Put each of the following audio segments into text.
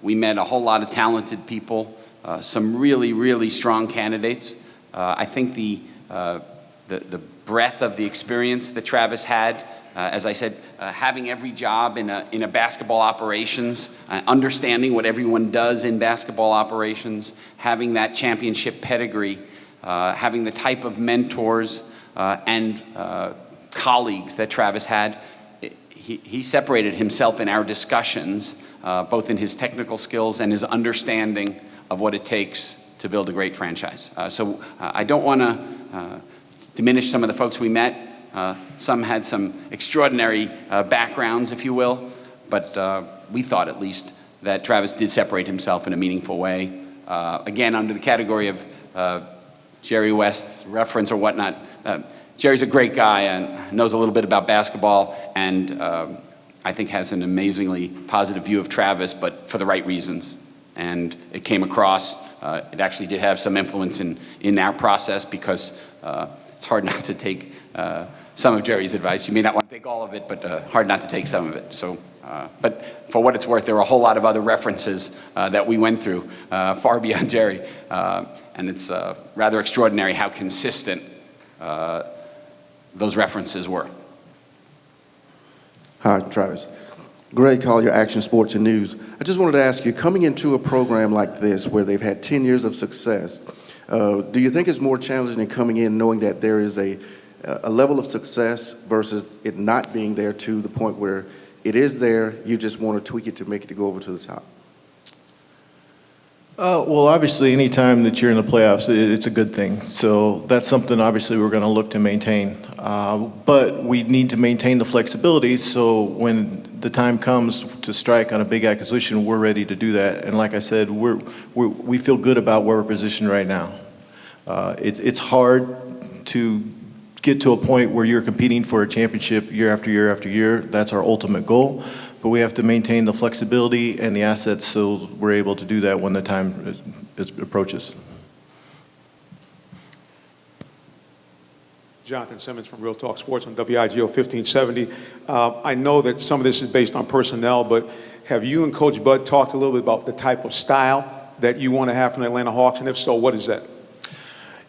We met a whole lot of talented people, some really, really strong candidates. I think the breadth of the experience that Travis had, as I said, having every job in a basketball operations, understanding what everyone does in basketball operations, having that championship pedigree, having the type of mentors and colleagues that Travis had, he separated himself in our discussions, both in his technical skills and his understanding of what it takes to build a great franchise. So I don't want to diminish some of the folks we met. Some had some extraordinary backgrounds, if you will, but we thought at least that Travis did separate himself in a meaningful way. Again, under the category of Jerry West's reference or whatnot, Jerry's a great guy and knows a little bit about basketball, and I think has an amazingly positive view of Travis, but for the right reasons. And it came across, it actually did have some influence in our process, because it's hard not to take some of Jerry's advice. You may not want to take all of it, but hard not to take some of it. So, but for what it's worth, there were a whole lot of other references that we went through, far beyond Jerry. And it's rather extraordinary how consistent those references were. Hi, Travis. Greg Collier, Action Sports and News. I just wanted to ask you, coming into a program like this where they've had 10 years of success, do you think it's more challenging than coming in knowing that there is a level of success versus it not being there to the point where it is there, you just want to tweak it to make it to go over to the top? Well, obviously, any time that you're in the playoffs, it's a good thing. So that's something, obviously, we're going to look to maintain. But we need to maintain the flexibility, so when the time comes to strike on a big acquisition, we're ready to do that. And like I said, we feel good about where we're positioned right now. It's hard to get to a point where you're competing for a championship year after year after year. That's our ultimate goal. But we have to maintain the flexibility and the assets so we're able to do that when the time approaches. Jonathan Simmons from Real Talk Sports on WIGO 1570. I know that some of this is based on personnel, but have you and Coach Bud talked a little bit about the type of style that you want to have from the Atlanta Hawks, and if so, what is that?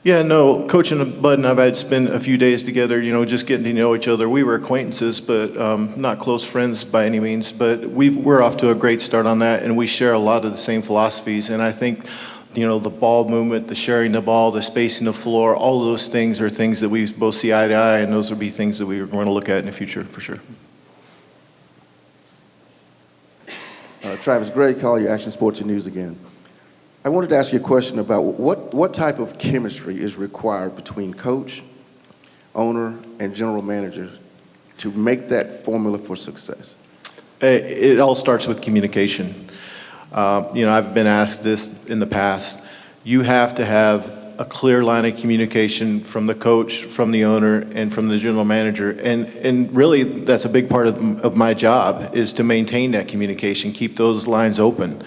Yeah, no, Coach and Bud and I had spent a few days together, just getting to know each other. We were acquaintances, but not close friends by any means. But we're off to a great start on that, and we share a lot of the same philosophies. And I think, the ball movement, the sharing the ball, the spacing the floor, all of those things are things that we both see eye to eye, and those will be things that we are going to look at in the future, for sure. Travis, Greg Collier, Action Sports and News again. I wanted to ask you a question about what type of chemistry is required between coach, owner, and general manager to make that formula for success? It all starts with communication. I've been asked this in the past. You have to have a clear line of communication from the coach, from the owner, and from the general manager. And really, that's a big part of my job, is to maintain that communication, keep those lines open.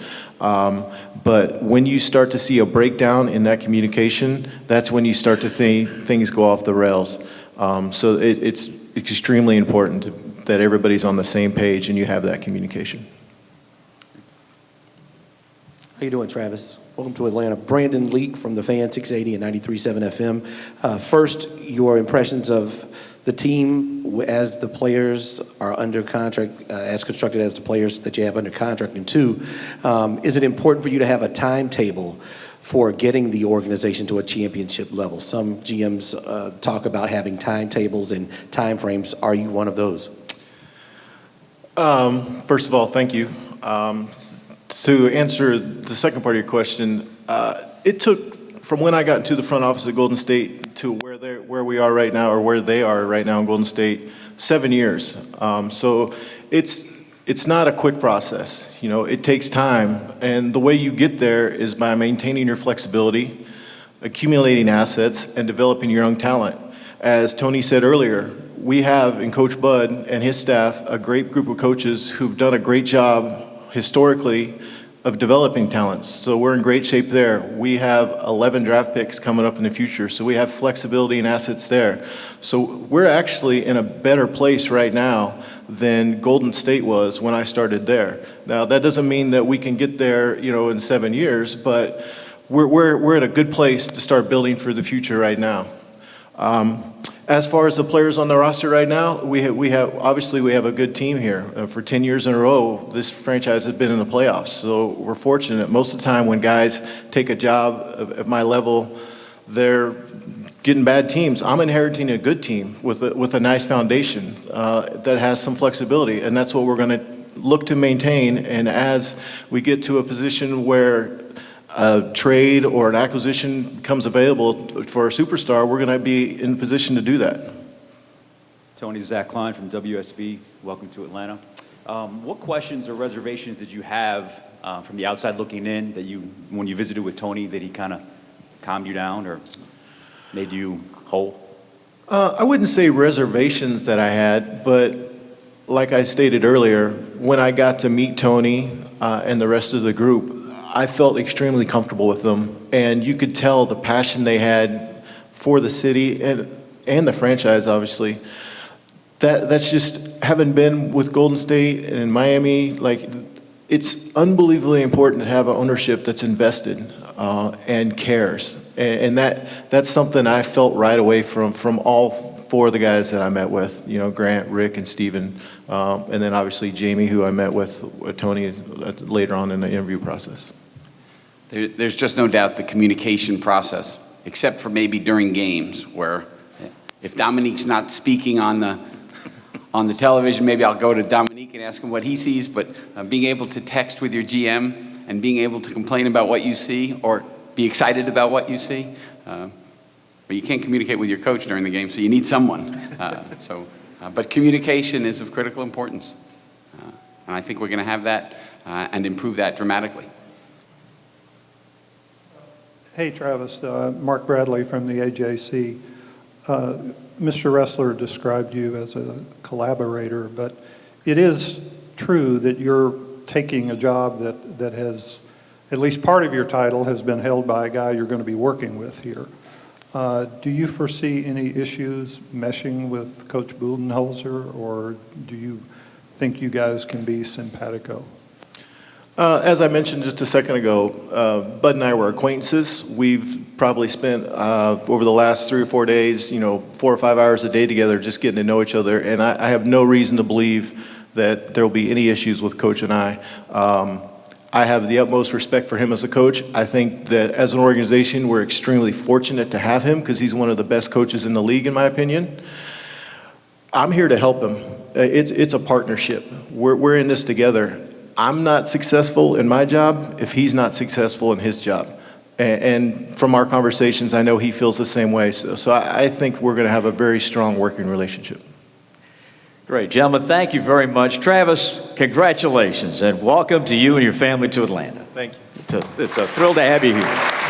But when you start to see a breakdown in that communication, that's when you start to think things go off the rails. So it's extremely important that everybody's on the same page and you have that communication. How you doing, Travis? Welcome to Atlanta. Brandon Leak from the Fan 680 and 93.7 FM. First, your impressions of the team as the players are under contract, as constructed as the players that you have under contract. And two, is it important for you to have a timetable for getting the organization to a championship level? Some GMs talk about having timetables and timeframes. Are you one of those? First of all, thank you. To answer the second part of your question, it took, from when I got into the front office at Golden State to where we are right now, or where they are right now in Golden State, 7 years. So it's not a quick process. It takes time, and the way you get there is by maintaining your flexibility, accumulating assets, and developing your young talent. As Tony said earlier, we have in Coach Bud and his staff a great group of coaches who've done a great job historically of developing talents. So we're in great shape there. We have 11 draft picks coming up in the future, so we have flexibility and assets there. So we're actually in a better place right now than Golden State was when I started there. Now, that doesn't mean that we can get there, in 7 years, but we're at a good place to start building for the future right now. As far as the players on the roster right now, we have a good team here. For 10 years in a row, this franchise has been in the playoffs, so we're fortunate. Most of the time when guys take a job at my level, they're getting bad teams. I'm inheriting a good team with a nice foundation that has some flexibility, and that's what we're going to look to maintain. And as we get to a position where a trade or an acquisition becomes available for a superstar, we're going to be in position to do that. Tony, Zach Klein from WSB. Welcome to Atlanta. What questions or reservations did you have from the outside looking in that when you visited with Tony, that he kind of calmed you down or made you whole? I wouldn't say reservations that I had, but like I stated earlier, when I got to meet Tony and the rest of the group, I felt extremely comfortable with them, and you could tell the passion they had for the city and the franchise, obviously. That's just, having been with Golden State and Miami, it's unbelievably important to have an ownership that's invested and cares. And that's something I felt right away from all four of the guys that I met with, Grant, Rick, and Steven, and then obviously Jamie, who I met with Tony later on in the interview process. There's just no doubt the communication process, except for maybe during games where if Dominique's not speaking on the television, maybe I'll go to Dominique and ask him what he sees, but being able to text with your GM and being able to complain about what you see or be excited about what you see, but you can't communicate with your coach during the game, so you need someone. But communication is of critical importance, and I think we're going to have that and improve that dramatically. Hey, Travis. Mark Bradley from the AJC. Mr. Ressler described you as a collaborator, but it is true that you're taking a job that has, at least part of your title has been held by a guy you're going to be working with here. Do you foresee any issues meshing with Coach Budenholzer, or do you think you guys can be simpatico? As I mentioned just a second ago, Bud and I were acquaintances. We've probably spent over the last 3 or 4 days, 4 or 5 hours a day together just getting to know each other, and I have no reason to believe that there will be any issues with Coach and I. I have the utmost respect for him as a coach. I think that as an organization, we're extremely fortunate to have him because he's one of the best coaches in the league, in my opinion. I'm here to help him. It's a partnership. We're in this together. I'm not successful in my job if he's not successful in his job. And from our conversations, I know he feels the same way. So I think we're going to have a very strong working relationship. Great. Gentlemen, thank you very much. Travis, congratulations, and welcome to you and your family to Atlanta. Thank you. It's a thrill to have you here.